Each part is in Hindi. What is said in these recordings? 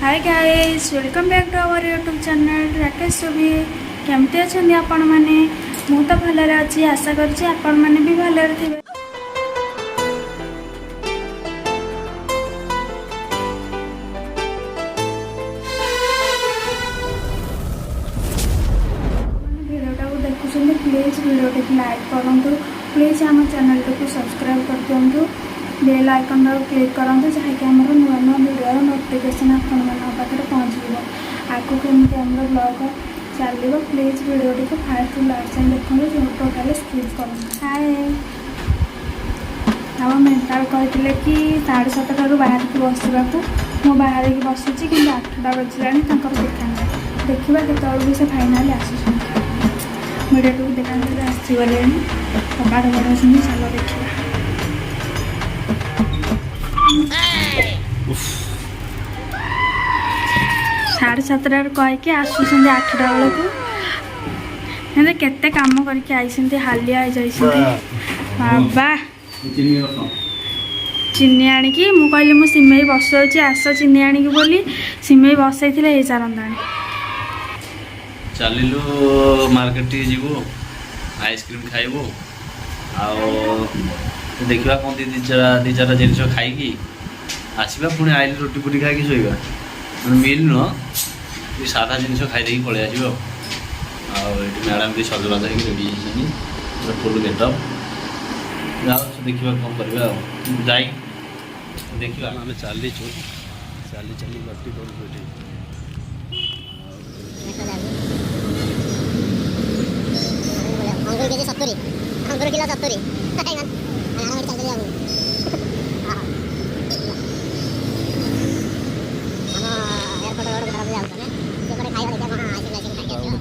Hi guys, welcome back to our YouTube channel Rakesh Subhi. केमती अच्छे आपण मैंने? मु तो भलरे अच्छी, आशा करछि आपण मैंने भी भलरे थिबे। वीडियोटा को देखुछन प्लीज वीडियो को लाइक करंतु, प्लीज आम चैनल को सब्सक्राइब कर दियंतु, बेल आइकन क्लिक करंतु जहाँकि आमर नुआ नुआ वीडियो नोटिफिकेशन आपण पाखे पहुँचो। आगू केमती आम ब्लॉग चलो प्लीज वीडियो को फास्ट लास्ट टाइम देखो, जो टोटाल स्किप कर। हाय हम मेंटाल कहते कि 7:30 बाहर की बसवा मु बाहर की बसुची कि 8टा बजला देखा देखा केतु से फाइनाली आस वीडियो को देखा आसगले कबाड़ बड़ा चलो देखा। 7:30 कहीकि आसुँच 8टा बेलू केते काम करके आई हालिया बाबा चीनी आणिकी मु कहली मु सिमेई बसौची आस चीनी आणिकी बोली सिमेई बसई हो सारंदा चलिलु मार्केट जीवु आइसक्रीम खाइबु देखा कौन दी चार जिन खाई आसवा पुणी आइल रुटी फुटी खाई शोवा मिल नुह सादा जिन खाई पलि आसो। मैडम भी सजबाज हो रेडी फुल गेटअप देखा कौन करवा जाई देखा आम चली चली चली गति कर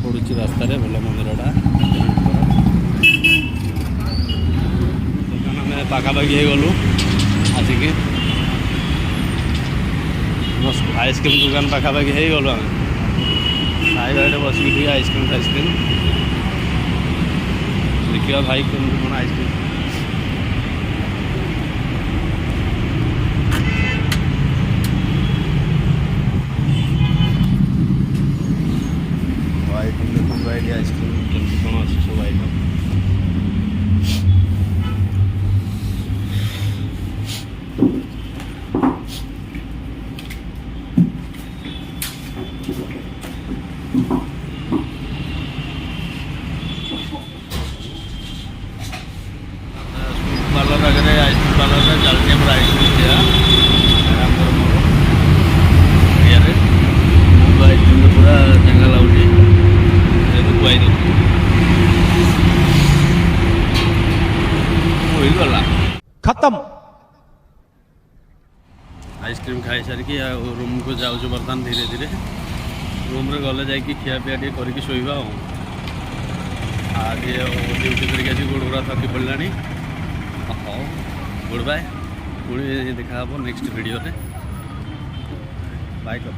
पड़ुची रास्तार भल मंदिरटा दुकान आम पाखापाखि गलु आसिक आइसक्रीम दुकान पाखापाखि गलु आम खाइबा बसिक आइसक्रीम देखा भाई कौन कौन आइसक्रीम आइसक्रीम केमती कौन अच्छे सब आइटम पार्लर आगे आइसक्रीम पार्लर चलती आइसक्रीम दिया आइसक्रीम पूरा चंगा लगुच गला खत्म। आइसक्रीम खाई सारिकी रूम को जाऊँ बर्तमान धीरे धीरे रूम रे गले जाकि खिया पिया टे करके शोवा आज ड्यूटी करके गोड़ गुड़ा थकी पड़ा। हाँ गुड बाय, पुणी देखा नेक्स्ट वीडियो रे बाय कर।